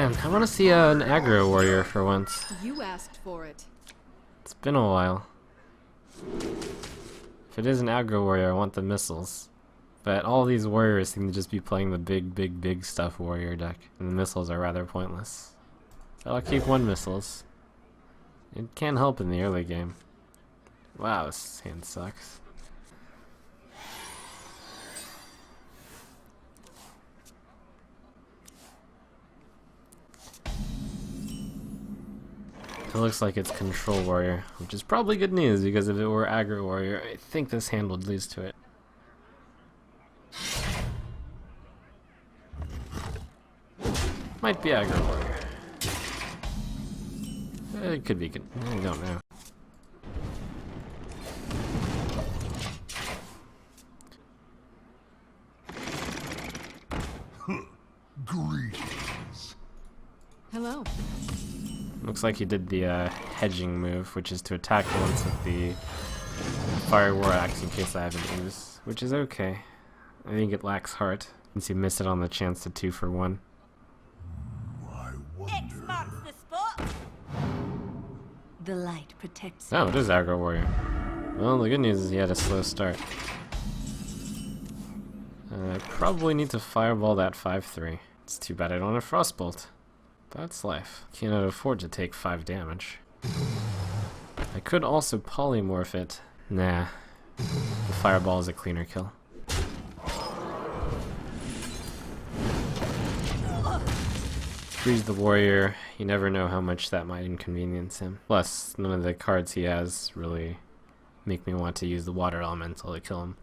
Man, I want to see an aggro warrior for once. You asked for it. It's been a while. If it is an aggro warrior, I want the missiles. But all these warriors seem to just be playing the big stuff warrior deck, and the missiles are rather pointless. So I'll keep one missiles. It can help in the early game. Wow, this hand sucks. It looks like it's control warrior, which is probably good news, because if it were aggro warrior, I think this hand would lose to it. Might be aggro warrior. It could be good. I don't know. Greetings. Hello. Looks like he did the hedging move, which is to attack once with the Fire War Axe in case I haven't used, which is okay. I think it lacks heart, since he missed it on the chance to 2 for 1. I wonder. Marks the spot. The light protects Oh, it is aggro warrior. Well, the good news is he had a slow start. I probably need to fireball that 5-3. It's too bad I don't have Frostbolt. That's life. Cannot afford to take 5 damage. I could also polymorph it. Nah. The fireball is a cleaner kill. Freeze the warrior. You never know how much that might inconvenience him. Plus, none of the cards he has really make me want to use the water elemental to kill him.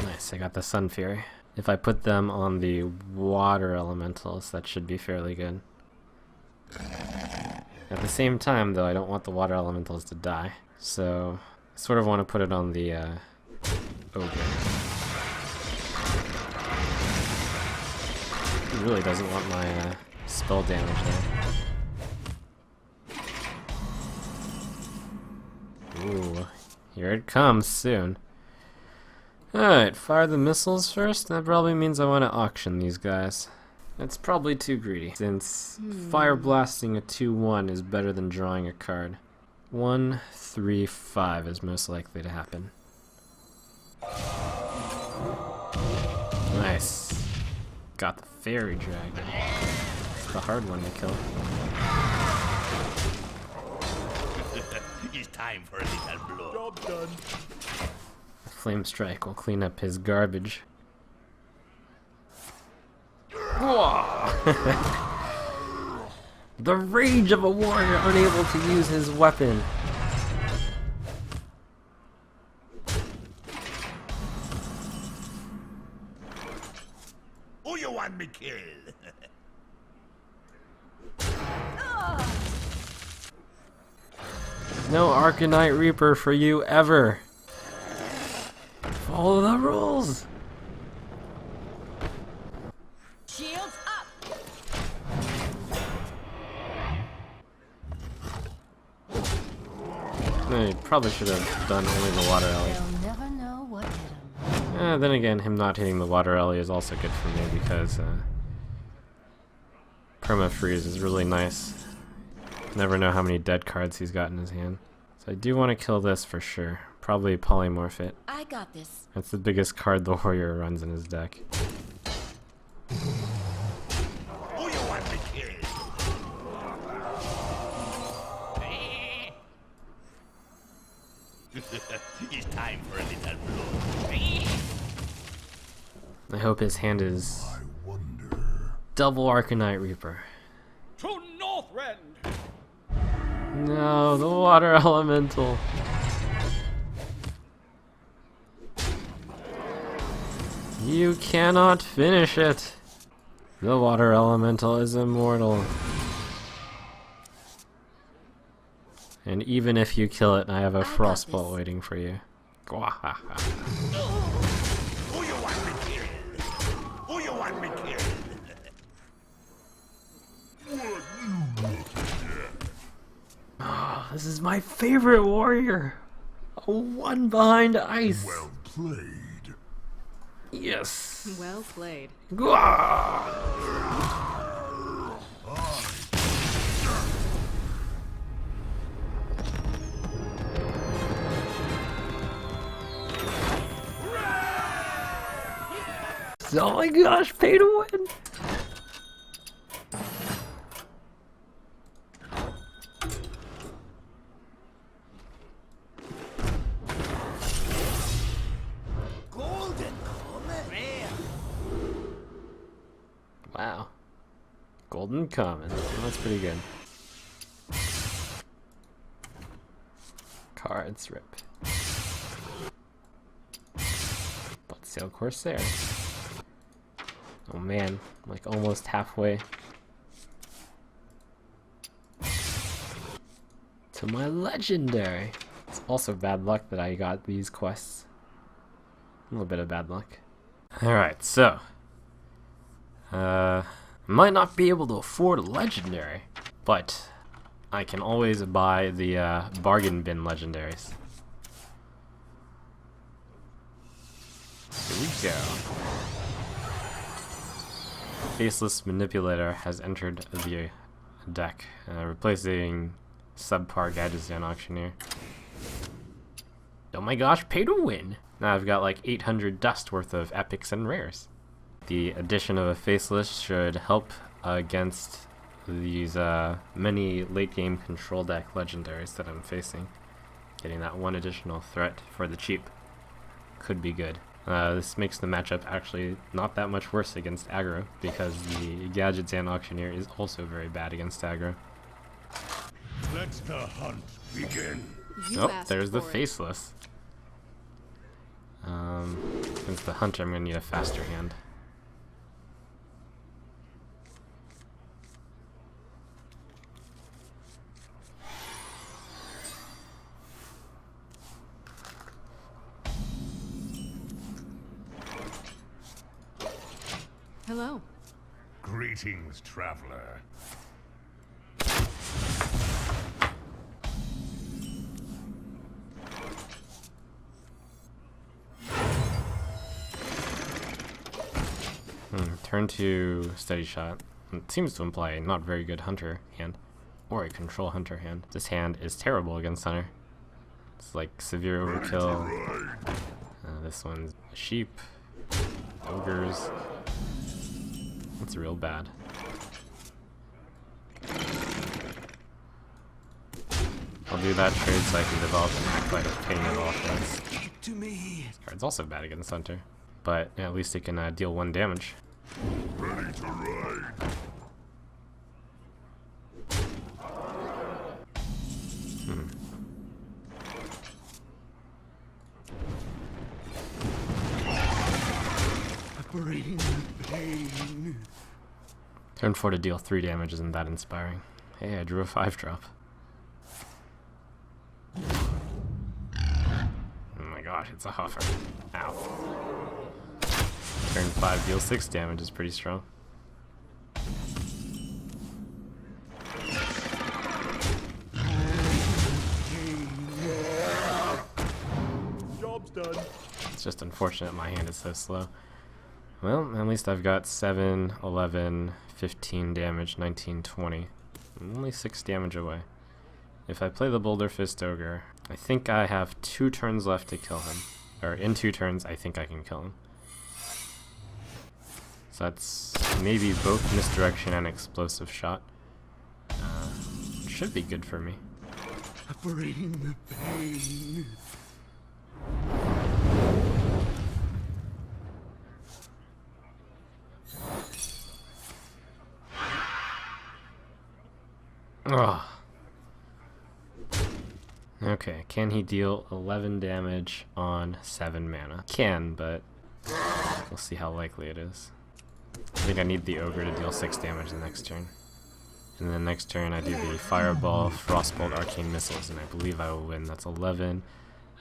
Nice, I got the Sun Fury. If I put them on the water elementals, that should be fairly good. At the same time, though, I don't want the water elementals to die, so I sort of want to put it on the ogre. He really doesn't want my spell damage there. Ooh, here it comes soon. Alright, fire the missiles first. That probably means I want to auction these guys. That's probably too greedy, since fire blasting a 2-1 is better than drawing a card. 1, 3, 5 is most likely to happen. Nice. Got the fairy dragon. It's the hard one to kill. It's time for a little blow. Job done. Flame Strike will clean up his garbage. The rage of a warrior unable to use his weapon. Who you want me kill? No Arcanite Reaper for you ever. Follow the rules. Shields up. No, you probably should have done only the water alley. They'll never know what hit him. Then again, him not hitting the water alley is also good for me because perma-freeze is really nice. Never know how many dead cards he's got in his hand. So I do want to kill this for sure. Probably polymorph it. I got this. That's the biggest card the warrior runs in his deck. Who you want me kill? It's time for a little blow. I hope his hand is I wonder. double Arcanite Reaper. To Northrend! No, the water elemental. You cannot finish it. The water elemental is immortal. And even if you kill it, I have a frostbolt waiting for you. Gwahaha. This is my favorite warrior. A 1 behind ice. Well played. Yes. Well played. Gah! Oh my gosh, pay to win. Golden comet. Rare. Wow. Golden common. That's pretty good. Cards rip. Bloodsail Corsair. Oh man, I'm like almost halfway to my legendary. It's also bad luck that I got these quests. A little bit of bad luck. Alright, so might not be able to afford a legendary, but I can always buy the bargain bin legendaries. Here we go. Faceless Manipulator has entered the deck, replacing subpar Gadgetzan Auctioneer. Oh my gosh, pay to win! Now I've got like 800 dust worth of epics and rares. The addition of a Faceless should help against these many late game control deck legendaries that I'm facing. Getting that one additional threat for the cheap could be good. This makes the matchup actually not that much worse against aggro, because the Gadgetzan Auctioneer is also very bad against aggro. Let the hunt begin. Oh, there's the Faceless. Against the Hunter, I'm going to need a faster hand. Hello. Greetings, traveler. Turn to Steady Shot. It seems to imply a not very good Hunter hand, or a control Hunter hand. This hand is terrible against Hunter. It's like severe overkill. This one's a sheep, ogres. It's real bad. I'll do that trade so I can develop an Acolyte of Pain of offense. To me. This card's also bad against Hunter, but at least it can deal 1 damage. Ready to ride. Bring pain. Turn 4 to deal 3 damage isn't that inspiring. Hey, I drew a 5-drop. Oh my gosh, it's a huffer. Ow. Turn 5 deal 6 damage is pretty strong. Job's done. It's just unfortunate my hand is so slow. Well, at least I've got 7, 11, 15 damage, 19, 20. I'm only 6 damage away. If I play the Boulder Fist Ogre, I think I have 2 turns left to kill him. Or in 2 turns, I think I can kill him. So that's maybe both Misdirection and Explosive Shot. Should be good for me. Bring pain. Ugh. Okay, can he deal 11 damage on 7 mana? Can, but we'll see how likely it is. I think I need the Ogre to deal 6 damage the next turn. And then next turn I do the Fireball, Frostbolt, Arcane Missiles, and I believe I will win. That's 11,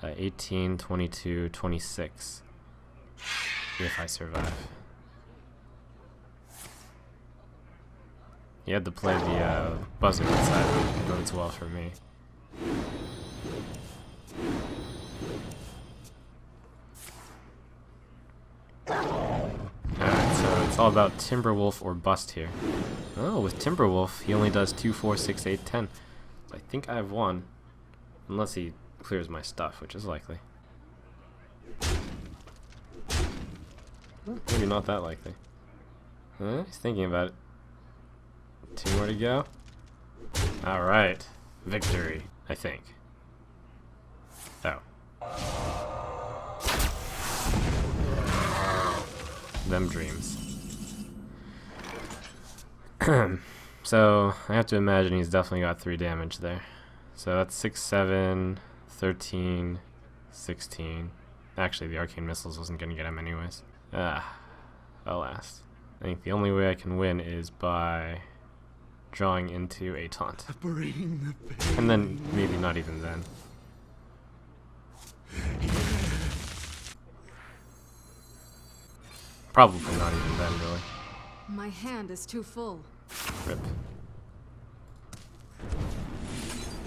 18, 22, 26. If I survive. He had to play the Buzzard inside, but it bodes well for me. Alright, so it's all about Timberwolf or bust here. Oh, with Timberwolf, he only does 2, 4, 6, 8, 10. So I think I have one. Unless he clears my stuff, which is likely. Maybe not that likely. He's thinking about it. 2 more to go. Alright. Victory, I think. Oh. Them dreams. So, I have to imagine he's definitely got 3 damage there. So that's 6, 7, 13, 16. Actually, the Arcane Missiles wasn't going to get him anyways. Alas. I think the only way I can win is by drawing into a taunt. Bring the pain. And then maybe not even then. Probably not even then, really. My hand is too full. Rip.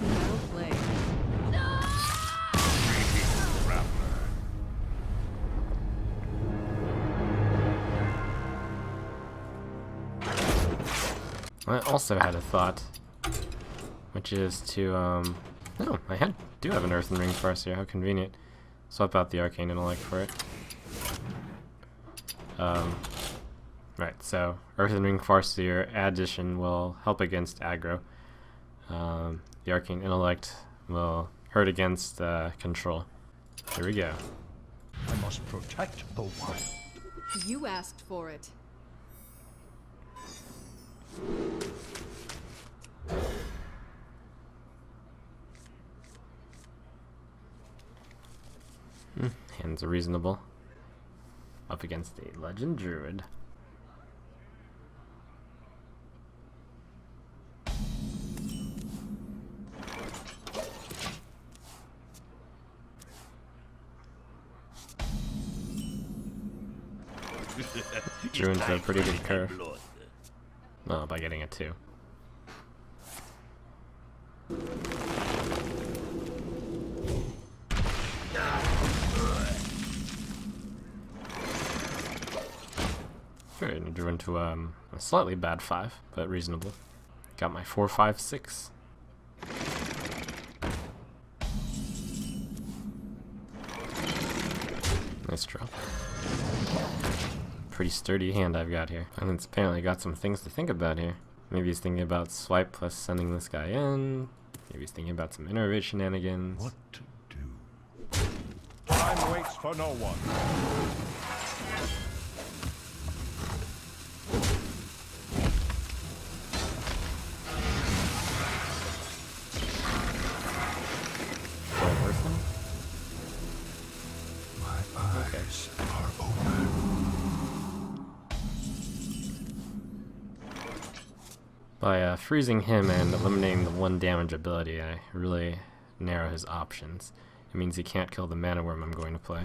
Well played. I also had a thought, which is to, oh, I do have an Earthen Ring Farseer, how convenient. Swap out the Arcane Intellect for it. Right, so Earthen Ring Farseer addition will help against aggro. The Arcane Intellect will hurt against control. Here we go. I must protect the wild. You asked for it. Hands are reasonable. Up against a Legend Druid. Druid's a pretty good curve. Well, by getting a 2. Alright, and I drew into a slightly bad 5, but reasonable. Got my 4, 5, 6. Nice draw. Pretty sturdy hand I've got here. And it's apparently got some things to think about here. Maybe he's thinking about swipe plus sending this guy in. Maybe he's thinking about some innervate shenanigans. What to do? Time waits for no one. By freezing him and eliminating the 1 damage ability, I really narrow his options. It means he can't kill the mana worm I'm going to play.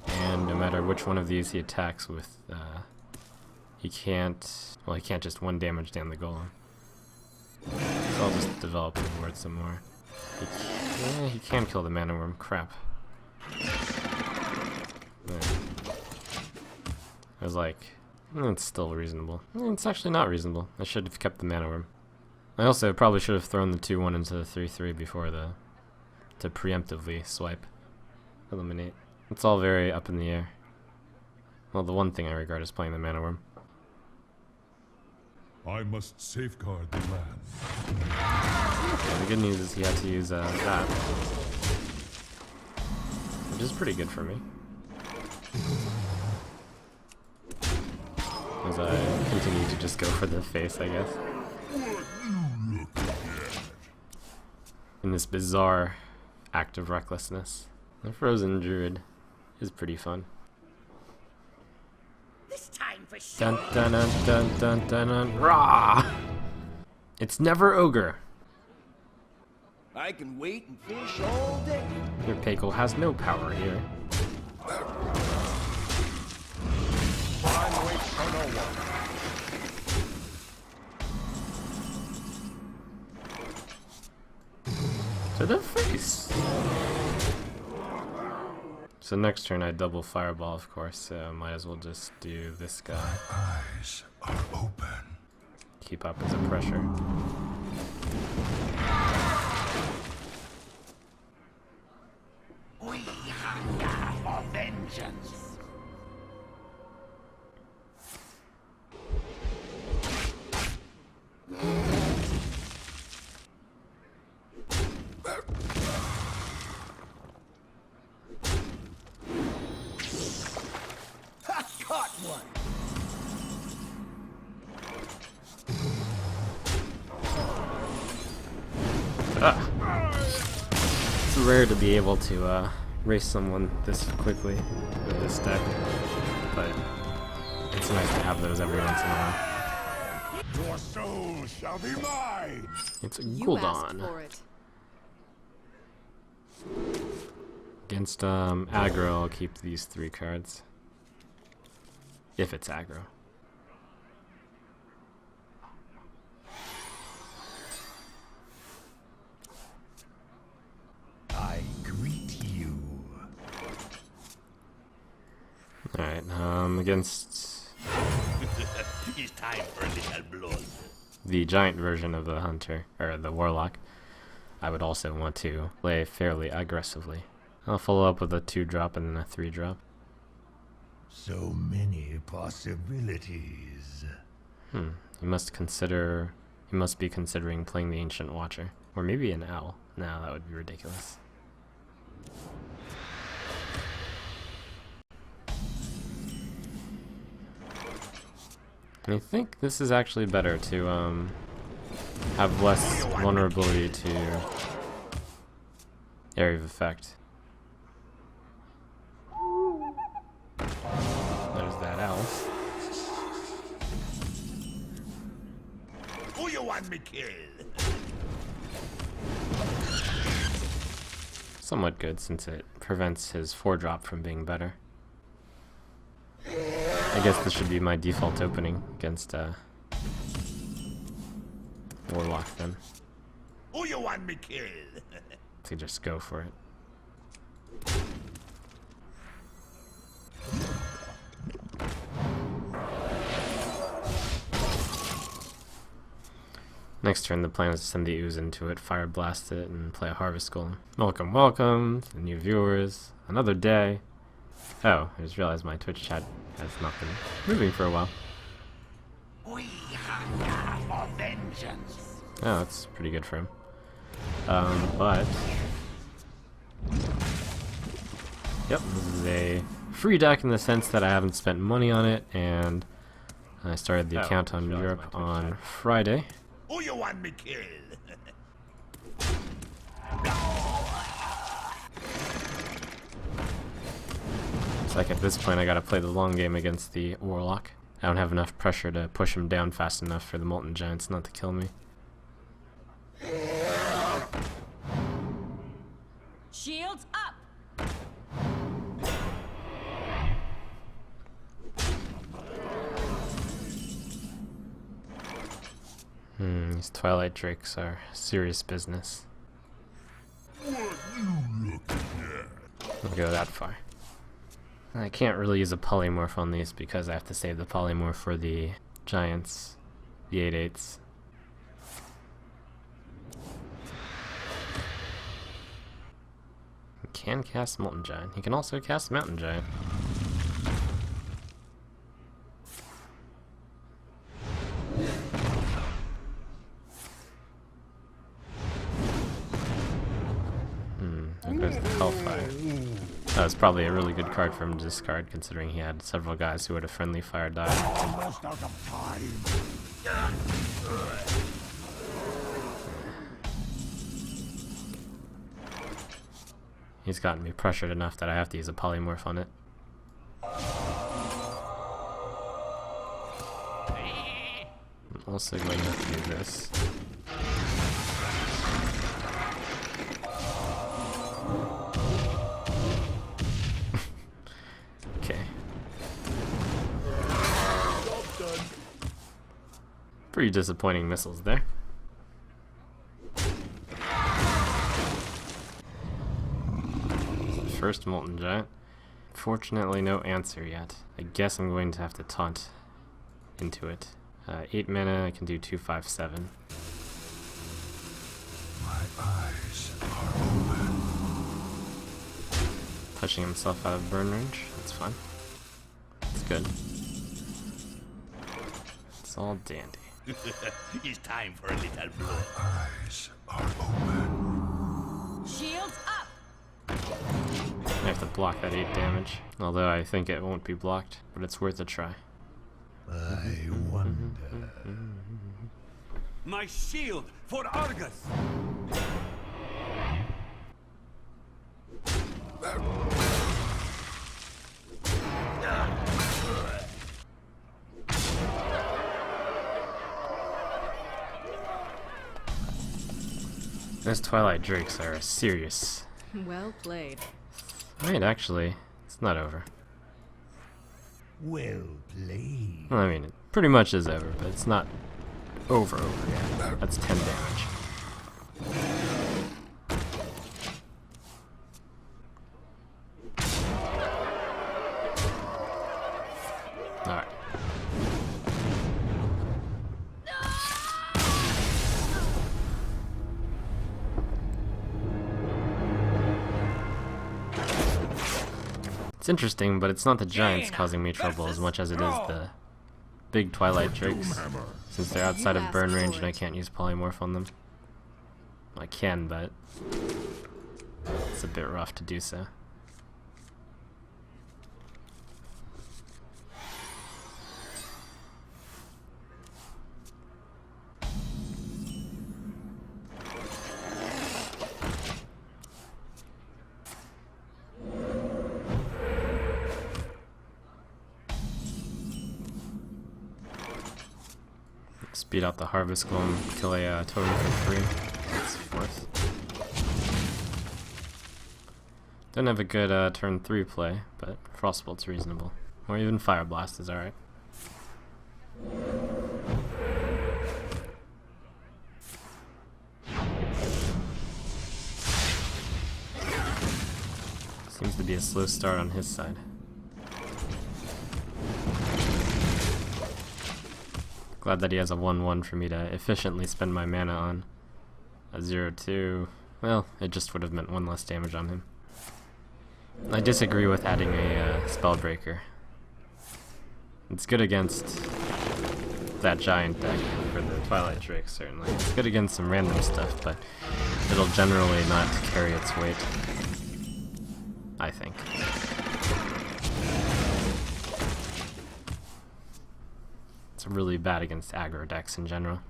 And no matter which one of these he attacks with, he can't just 1 damage down the golem. So I'll just develop the board some more. He can kill the mana worm, crap. Yeah. I was like, it's still reasonable. It's actually not reasonable. I should have kept the mana worm. I also probably should have thrown the 2-1 into the 3-3 before to preemptively swipe. Eliminate. It's all very up in the air. Well, the one thing I regard is playing the mana worm. I must safeguard the land. Yeah, the good news is he had to use that. Which is pretty good for me. As I continue to just go for the face, I guess. In this bizarre act of recklessness. The Frozen Druid is pretty fun. This time for Dun dun dun dun dun dun dun. Rah! It's never ogre. I can wait and fish all day. Your Pako has no power here. Time waits for no one. To the face. So next turn I double fireball, of course, so might as well just do this guy. Eyes are open. Keep up as a pressure. We hunger for vengeance. Caught one. It's rare to be able to race someone this quickly with this deck, but it's nice to have those every once in a while. Your soul shall be mine. It's a You asked Gul'dan. for it. Against aggro, I'll keep these 3 cards. If it's aggro. I greet you. Alright, against It's time for a little blood. the giant version of the hunter, or the warlock, I would also want to play fairly aggressively. I'll follow up with a 2-drop and then a 3-drop. So many possibilities. You must be considering playing the Ancient Watcher. Or maybe an owl. No, that would be ridiculous. I think this is actually better to have less vulnerability to area of effect. There's that owl. Who you want me kill? Somewhat good since it prevents his 4-drop from being better. I guess this should be my default opening against Warlock then. Who you want me kill? To just go for it. Next turn, the plan is to send the ooze into it, fire blast it, and play a harvest golem. Welcome, welcome, the new viewers. Another day. Oh, I just realized my Twitch chat has not been moving for a while. We hunger for vengeance. Oh, that's pretty good for him. But yep, this is a free deck in the sense that I haven't spent money on it, and I started the account on Europe on Friday. Who you want me kill? It's like at this point I gotta play the long game against the Warlock. I don't have enough pressure to push him down fast enough for the Molten Giants not to kill me. Shields up. These Twilight Drakes are serious business. I'll go that far. I can't really use a polymorph on these because I have to save the polymorph for the Giants, the 8/8s. He can cast Molten Giant. He can also cast Mountain Giant. There goes the Hellfire. That was probably a really good card for him to discard, considering he had several guys who had a friendly fire die. Almost out of time. He's gotten me pressured enough that I have to use a polymorph on it. I'm also going to have to do this. Okay. Pretty disappointing missiles there. First Molten Giant. Fortunately, no answer yet. I guess I'm going to have to taunt into it. 8 mana, I can do 2/5/7. My eyes are open. Pushing himself out of burn range. That's fine. It's good. It's all dandy. It's time for a little blood. Eyes are open. Shields up. I have to block that 8 damage. Although I think it won't be blocked, but it's worth a try. I wonder. My shield for Argus. Those Twilight Drakes are serious. Well played. Wait, actually, it's not over. Well played. Well, I mean, it pretty much is over, but it's not over yet. That's 10 damage. Alright. It's interesting, but it's not the giants causing me trouble as much as it is the big Twilight Drakes, since they're outside of burn range and I can't use polymorph on them. I can, but it's a bit rough to do so. Speed out the Harvest Golem, kill a totem for free. That's fourth. Don't have a good turn 3 play, but Frostbolt's reasonable. Or even Fire Blast is alright. Seems to be a slow start on his side. Glad that he has a 1/1 for me to efficiently spend my mana on. A 0/2, well, it just would have meant 1 less damage on him. I disagree with adding a Spellbreaker. It's good against that giant deck for the Twilight Drake, certainly. It's good against some random stuff, but it'll generally not carry its weight, I think. It's really bad against aggro decks in general.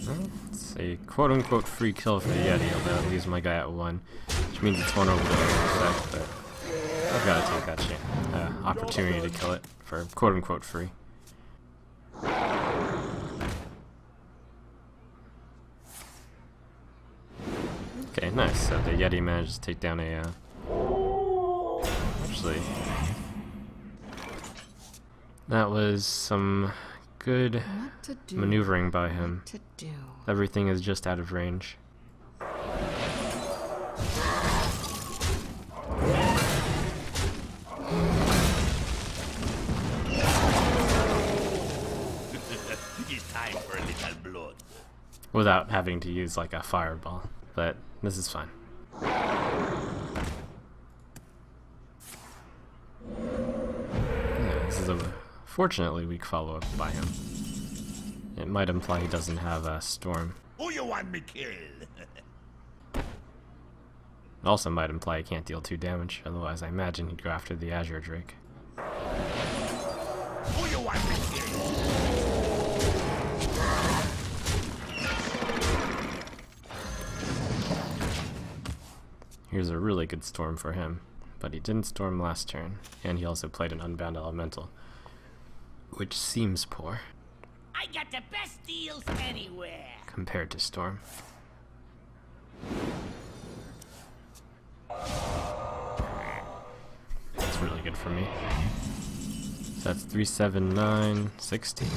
Well, it's a quote-unquote free kill for the Yeti, although it leaves my guy at 1, which means it's 1 over the effect, but I've got to take that chance, opportunity to kill it for quote-unquote free. Okay, nice. So the Yeti managed to take down a actually, that was some good What to do? maneuvering by him. To do. Everything is just out of range. It's time for a little blood. Without having to use like a fireball. But this is fine. This is a fortunately weak follow-up by him. It might imply he doesn't have a Storm. Who you want me kill? It also might imply he can't deal 2 damage, otherwise I imagine he'd go after the Azure Drake. Who you want me kill? Here's a really good Storm for him, but he didn't Storm last turn, and he also played an Unbound Elemental, which seems poor I got the best deals anywhere. compared to Storm. That's really good for me. So that's 3, 7, 9, 16.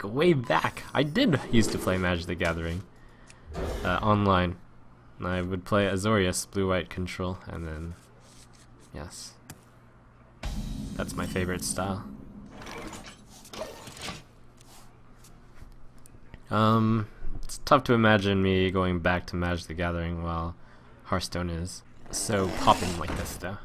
way back. I did used to play Magic the Gathering online. I would play Azorius, blue-white control, and then, yes. That's my favorite style. It's tough to imagine me going back to Magic the Gathering while Hearthstone is so popping like this, though.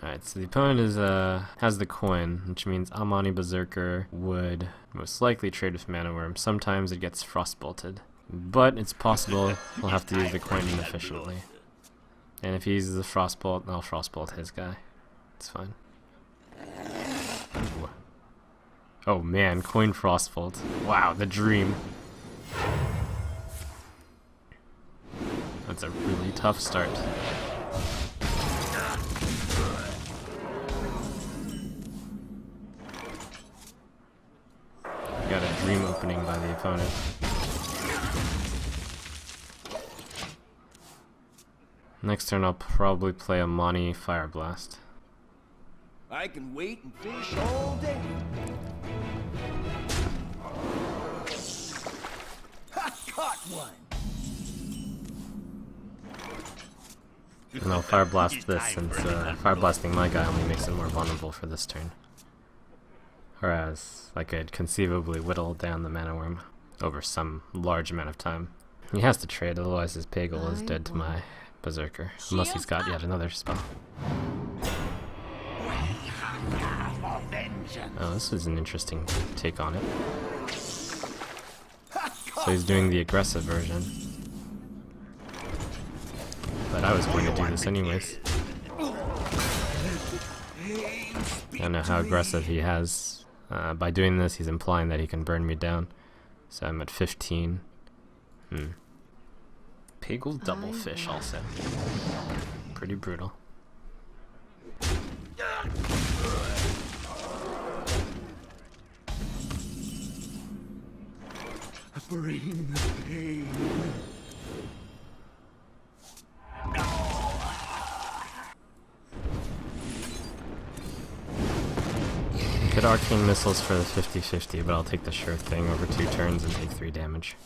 Alright, so the opponent is has the coin, which means Amani Berserker would most likely trade with Mana Worm. Sometimes it gets frostbolted, but it's possible we'll have to use the coin inefficiently. And if he uses the frostbolt, I'll frostbolt his guy. It's fine. Ooh. Oh man, coin frostbolt. Wow, the dream. That's a really tough start. Got a dream opening by the opponent. Next turn I'll probably play a Mani Fire Blast. I can wait and fish all day. I caught one. And I'll Fire Blast this since Fire Blasting my guy only makes it more vulnerable for this turn. Whereas I could conceivably whittle down the Mana Worm over some large amount of time. He has to trade, otherwise his Pagel is dead to my Berserker. Unless he's got yet another spell. Oh, this is an interesting take on it. So he's doing the aggressive version. But I was going to do this anyways. I don't know how aggressive he has. By doing this, he's implying that he can burn me down. So I'm at 15. Pagel double fish also. Pretty brutal. Bring the pain. Good Arcane Missiles for the 50-50, but I'll take the sure thing over 2 turns and take 3 damage.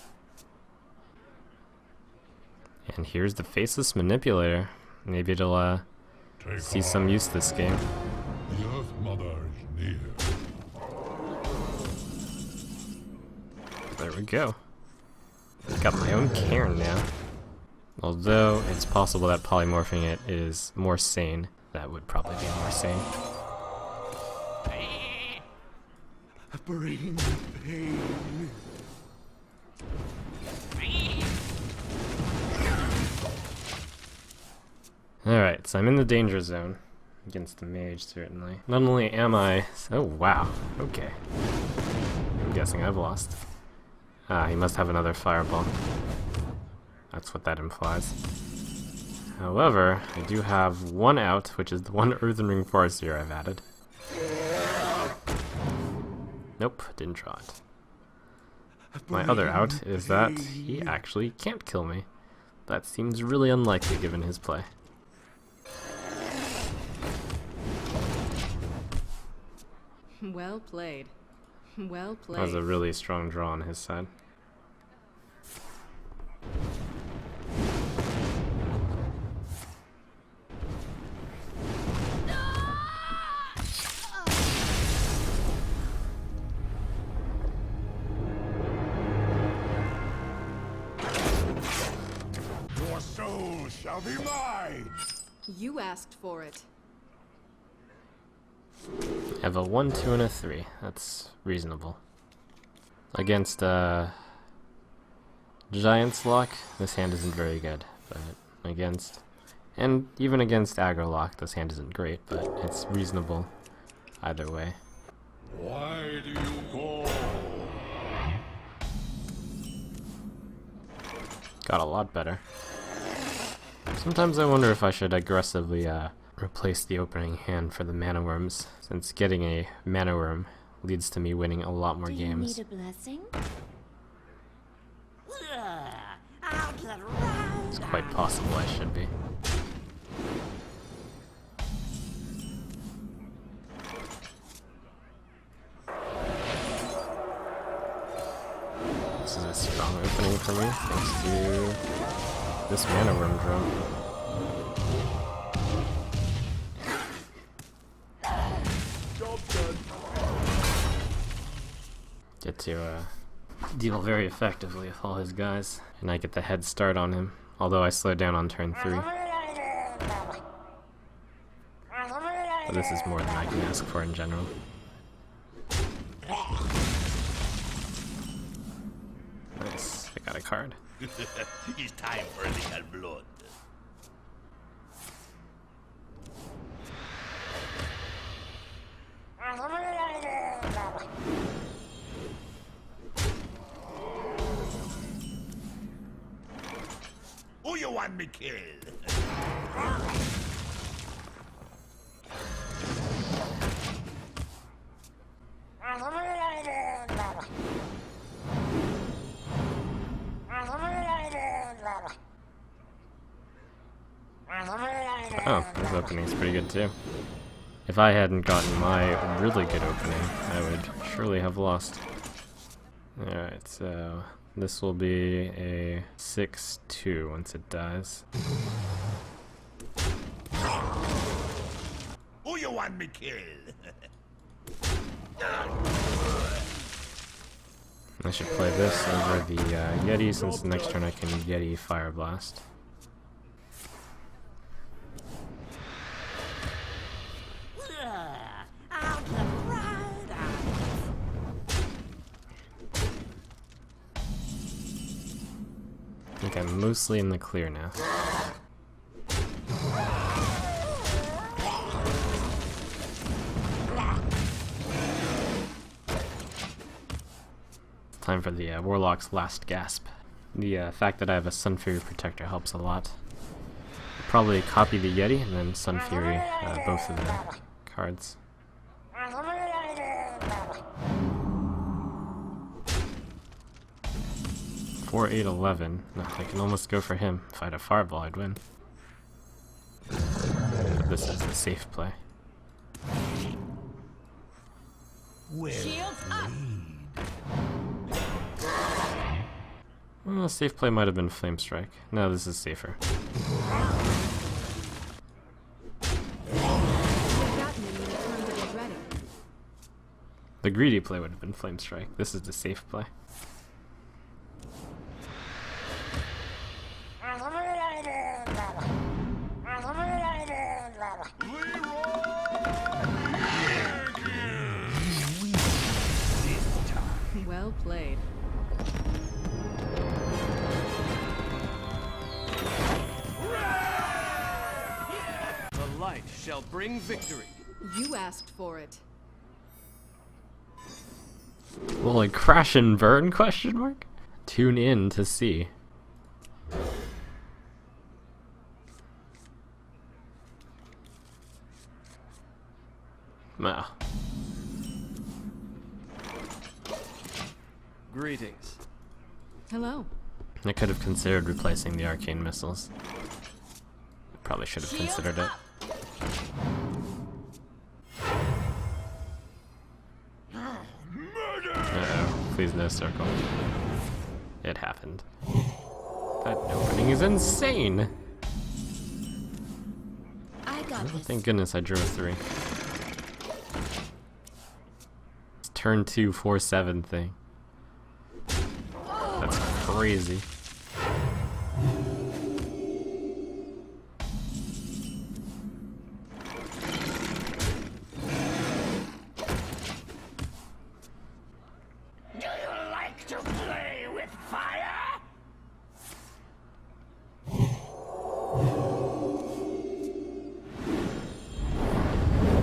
And here's the faceless manipulator. Maybe it'll see some use this game. The Earth Mother is near. There we go. Got my own cairn now. Although it's possible that polymorphing it is more sane. That would probably be more sane. Bring the pain. Alright, so I'm in the danger zone. Against the mage, certainly. Not only am I... Oh, wow. Okay. I'm guessing I've lost. Ah, he must have another fireball. That's what that implies. However, I do have one out, which is the one Earthen Ring Farseer I've added. Nope, didn't draw it. My other out is that he actually can't kill me. That seems really unlikely given his play. Well played. Well played. That was a really strong draw on his side. Your soul shall be mine. You asked for it. I have a 1, 2, and a 3. That's reasonable. Against Giant's Lock, this hand isn't very good. But against, and even against Aggro Lock, this hand isn't great, but it's reasonable either way. Why do you call? Got a lot better. Sometimes I wonder if I should aggressively replace the opening hand for the Mana Worms, since getting a Mana Worm leads to me winning a lot more games. Need a blessing? It's quite possible I should be. This is a strong opening for me, thanks to this mana worm drone. Job's done. Get to deal very effectively with all his guys, and I get the head start on him, although I slow down on turn 3. But this is more than I can ask for in general. Nice, I got a card. It's time for a little blood. Who you want me kill? Oh, this opening's pretty good too. If I hadn't gotten my really good opening, I would surely have lost. Alright, so this will be a 6-2 once it dies. Who you want me kill? I should play this over the Yeti, since the next turn I can Yeti Fire Blast. I think I'm mostly in the clear now. Time for the Warlock's last gasp. The fact that I have a Sun Fury Protector helps a lot. Probably copy the Yeti and then Sun Fury both of the cards. 4-8-11. No, I can almost go for him. If I had a Fireball, I'd win. But this is the safe play. Shields up. Well, safe play might have been Flame Strike. No, this is safer. The greedy play would have been Flame Strike. This is the safe play. Well played. The light shall bring victory. You asked for it. Will it crash and burn? Question mark. Tune in to see. Wow. Greetings. Hello. I could have considered replacing the arcane missiles. Probably should have considered it. Uh-oh, please no circle. It happened. That opening is insane! I got Oh, this. thank goodness I drew a 3. It's turn 2 4-7 thing. That's crazy. Do you like to play with fire?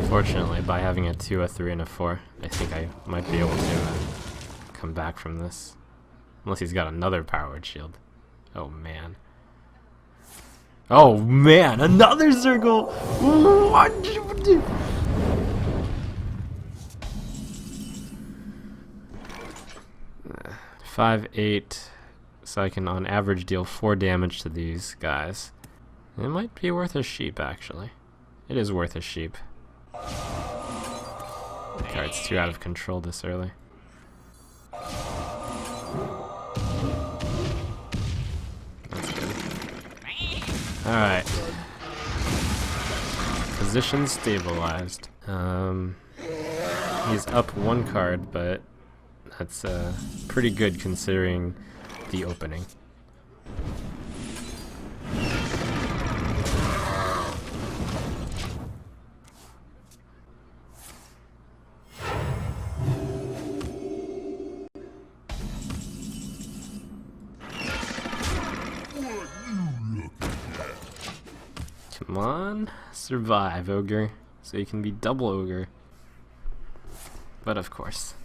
Fortunately, by having a 2, a 3, and a 4, I think I might be able to come back from this. Unless he's got another powered shield. Oh man. Oh man, another circle! What? 5-8, so I can on average deal 4 damage to these guys. It might be worth a sheep, actually. It is worth a sheep. The card's too out of control this early. Alright. Position stabilized. He's up one card, but that's pretty good considering the opening. Come on, survive, ogre, so you can be double ogre. But of course.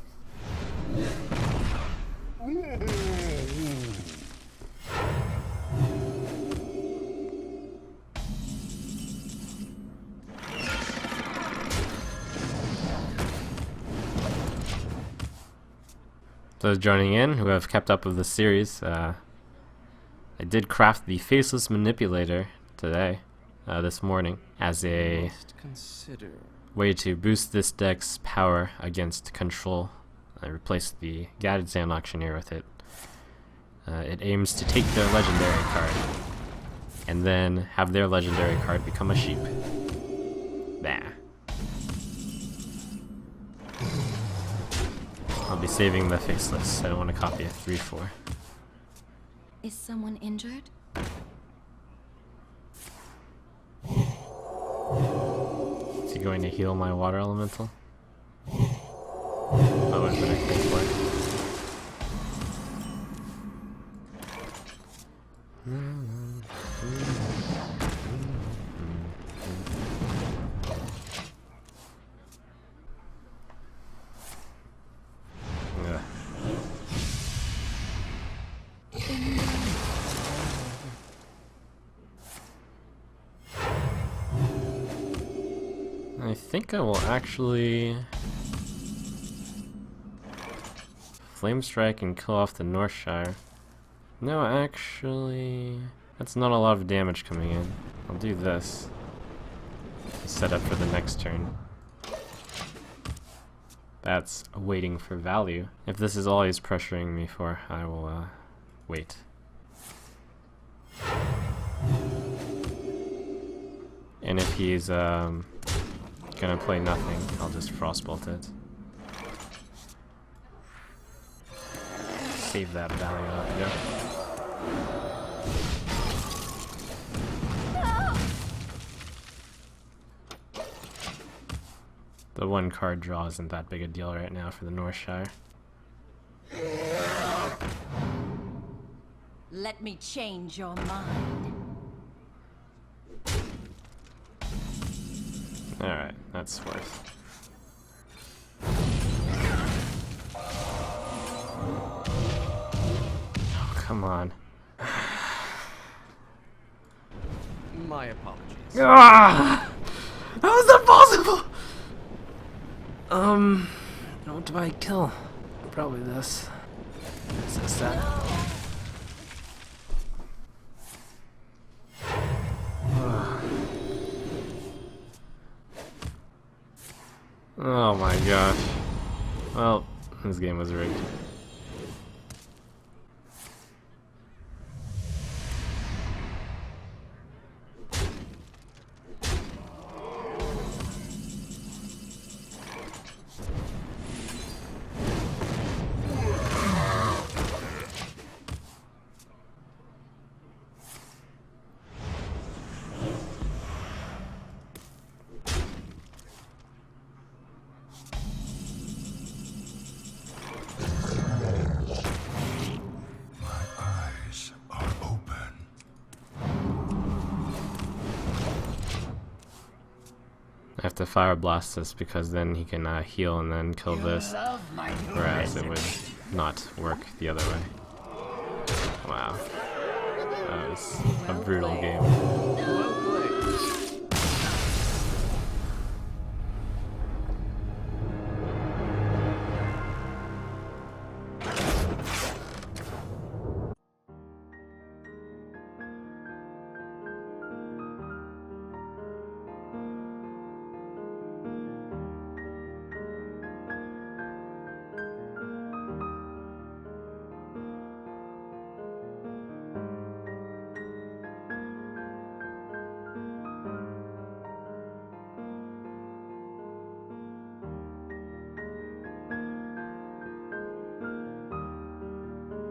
Those joining in who have kept up with the series, I did craft the faceless manipulator today, this morning, as a way to boost this deck's power against control. I replaced the Gadgetzan Auctioneer with it. It aims to take their legendary card and then have their legendary card become a sheep. Bah. I'll be saving the faceless. I don't want to copy a 3/4. Is someone injured? Is he going to heal my water elemental? That would have been a quick play. Ugh. I think I will actually Flame Strike and kill off the Northshire. No, actually, that's not a lot of damage coming in. I'll do this to set up for the next turn. That's waiting for value. If this is all he's pressuring me for, I will wait. And if he's gonna play nothing, I'll just Frostbolt it. Save that value up, yeah. The one card draw isn't that big a deal right now for the Northshire. Let me change your mind. Alright, that's worth. Oh, come on. My apologies. Ah! How is that possible? What do I kill? Probably this. Is this that? Oh my gosh. Well, this game was rigged. I have to Fire Blast this because then he can heal and then kill this, whereas it would not work the other way. Wow. That was a brutal game.